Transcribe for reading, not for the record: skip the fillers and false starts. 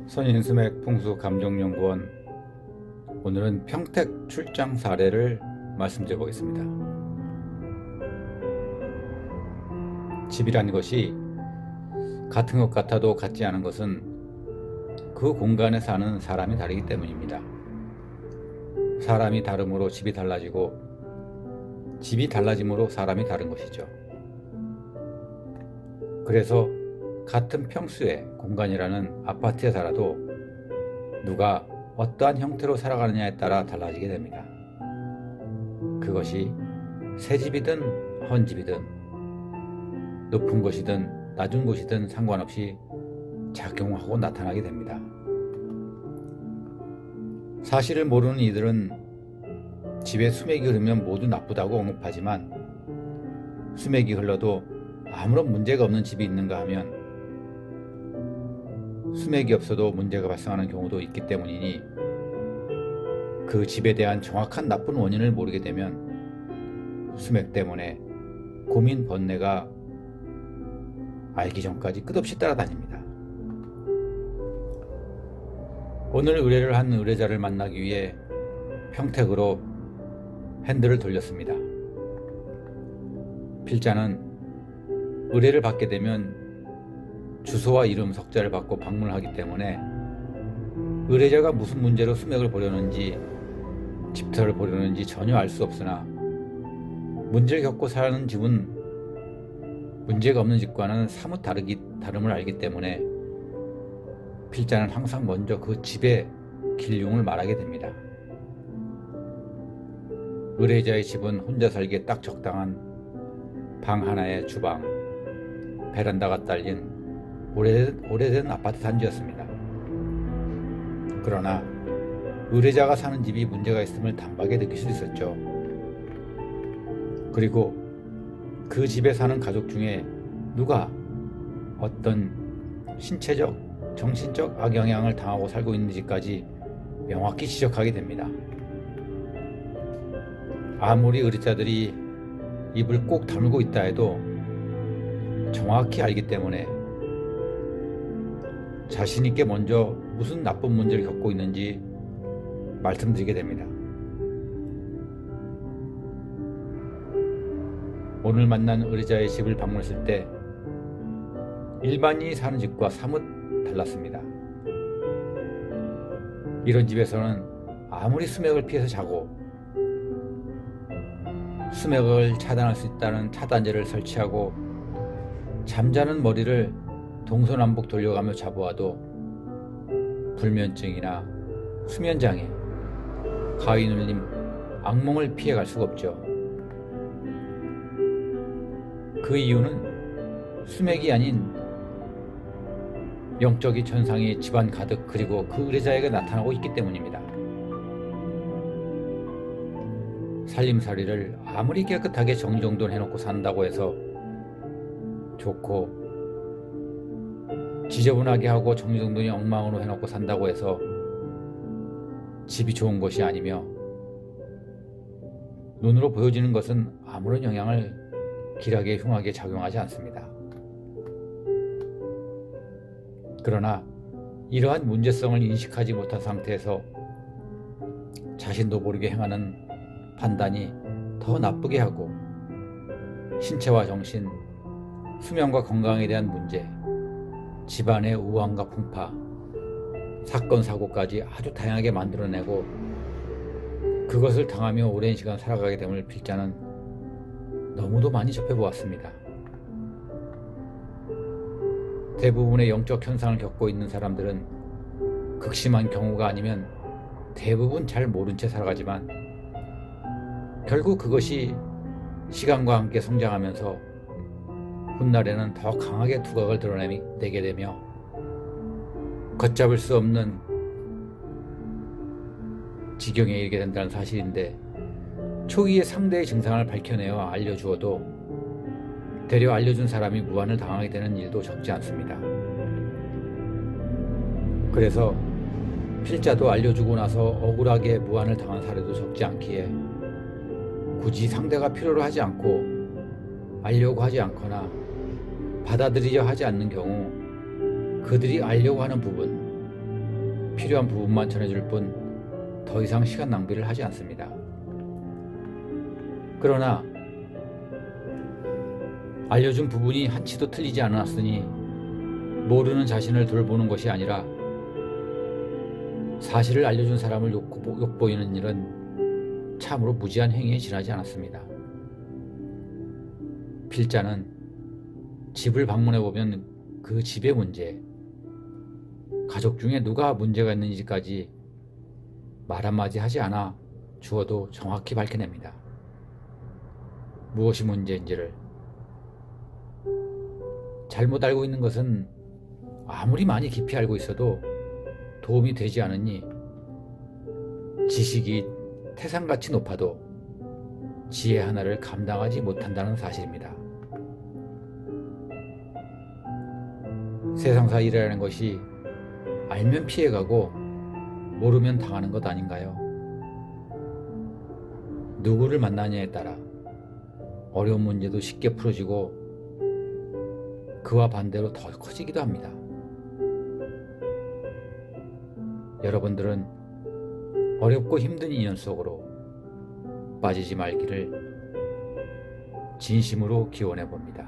선인수맥 풍수감정연구원. 오늘은 평택 출장 사례를 말씀드려 보겠습니다. 집이라는 것이 같은 것 같아도 같지 않은 것은 그 공간에 사는 사람이 다르기 때문입니다. 사람이 다름으로 집이 달라지고 집이 달라짐으로 사람이 다른 것이죠. 그래서 같은 평수의 공간이라는 아파트에 살아도 누가 어떠한 형태로 살아가느냐에 따라 달라지게 됩니다. 그것이 새 집이든 헌 집이든 높은 곳이든 낮은 곳이든 상관없이 작용하고 나타나게 됩니다. 사실을 모르는 이들은 집에 수맥이 흐르면 모두 나쁘다고 언급하지만 수맥이 흘러도 아무런 문제가 없는 집이 있는가 하면 수맥이 없어도 문제가 발생하는 경우도 있기 때문이니 그 집에 대한 정확한 나쁜 원인을 모르게 되면 수맥 때문에 고민 번뇌가 알기 전까지 끝없이 따라다닙니다. 오늘 의뢰를 한 의뢰자를 만나기 위해 평택으로 핸들을 돌렸습니다. 필자는 의뢰를 받게 되면 주소와 이름, 석자를 받고 방문을 하기 때문에 의뢰자가 무슨 문제로 수맥을 보려는지 집터를 보려는지 전혀 알 수 없으나 문제를 겪고 사는 집은 문제가 없는 집과는 사뭇 다름을 알기 때문에 필자는 항상 먼저 그 집의 길흉을 말하게 됩니다. 의뢰자의 집은 혼자 살기에 딱 적당한 방 하나에 주방, 베란다가 딸린 오래된 아파트 단지였습니다. 그러나 의뢰자가 사는 집이 문제가 있음을 단박에 느낄 수 있었죠. 그리고 그 집에 사는 가족 중에 누가 어떤 신체적, 정신적 악영향을 당하고 살고 있는지까지 명확히 지적하게 됩니다. 아무리 의뢰자들이 입을 꼭 다물고 있다 해도 정확히 알기 때문에 자신 있게 먼저 무슨 나쁜 문제를 겪고 있는지 말씀드리게 됩니다. 오늘 만난 의뢰자의 집을 방문했을 때 일반인이 사는 집과 사뭇 달랐습니다. 이런 집에서는 아무리 수맥을 피해서 자고 수맥을 차단할 수 있다는 차단제를 설치하고 잠자는 머리를 동서남북 돌려가며 자보아도 불면증이나 수면장애, 가위눌림, 악몽을 피해갈 수가 없죠. 그 이유는 수맥이 아닌 영적인 천상이 집안 가득 그리고 그 의뢰자에게 나타나고 있기 때문입니다. 살림살이를 아무리 깨끗하게 정리정돈 해놓고 산다고 해서 좋고 지저분하게 하고 정리정돈이 엉망으로 해놓고 산다고 해서 집이 좋은 것이 아니며 눈으로 보여지는 것은 아무런 영향을 길하게 흉하게 작용하지 않습니다. 그러나 이러한 문제성을 인식하지 못한 상태에서 자신도 모르게 행하는 판단이 더 나쁘게 하고 신체와 정신, 수면과 건강에 대한 문제, 집안의 우환과 풍파, 사건, 사고까지 아주 다양하게 만들어내고 그것을 당하며 오랜 시간 살아가게 됨을 필자는 너무도 많이 접해보았습니다. 대부분의 영적 현상을 겪고 있는 사람들은 극심한 경우가 아니면 대부분 잘 모른 채 살아가지만 결국 그것이 시간과 함께 성장하면서 훗날에는 더 강하게 두각을 드러내게 되며 걷잡을 수 없는 지경에 이르게 된다는 사실인데 초기에 상대의 증상을 밝혀내어 알려주어도 되려 알려준 사람이 무한을 당하게 되는 일도 적지 않습니다. 그래서 필자도 알려주고 나서 억울하게 무한을 당한 사례도 적지 않기에 굳이 상대가 필요로 하지 않고 알려고 하지 않거나 받아들이려 하지 않는 경우 그들이 알려고 하는 부분, 필요한 부분만 전해줄 뿐 더 이상 시간 낭비를 하지 않습니다. 그러나 알려준 부분이 한치도 틀리지 않았으니 모르는 자신을 돌보는 것이 아니라 사실을 알려준 사람을 욕보이는 일은 참으로 무지한 행위에 지나지 않았습니다. 필자는 집을 방문해보면 그 집의 문제, 가족 중에 누가 문제가 있는지까지 말 한마디 하지 않아 주어도 정확히 밝혀냅니다. 무엇이 문제인지를. 잘못 알고 있는 것은 아무리 많이 깊이 알고 있어도 도움이 되지 않으니 지식이 태산같이 높아도 지혜 하나를 감당하지 못한다는 사실입니다. 세상사 일이라는 것이 알면 피해가고 모르면 당하는 것 아닌가요? 누구를 만나냐에 따라 어려운 문제도 쉽게 풀어지고 그와 반대로 더 커지기도 합니다. 여러분들은 어렵고 힘든 인연 속으로 빠지지 말기를 진심으로 기원해 봅니다.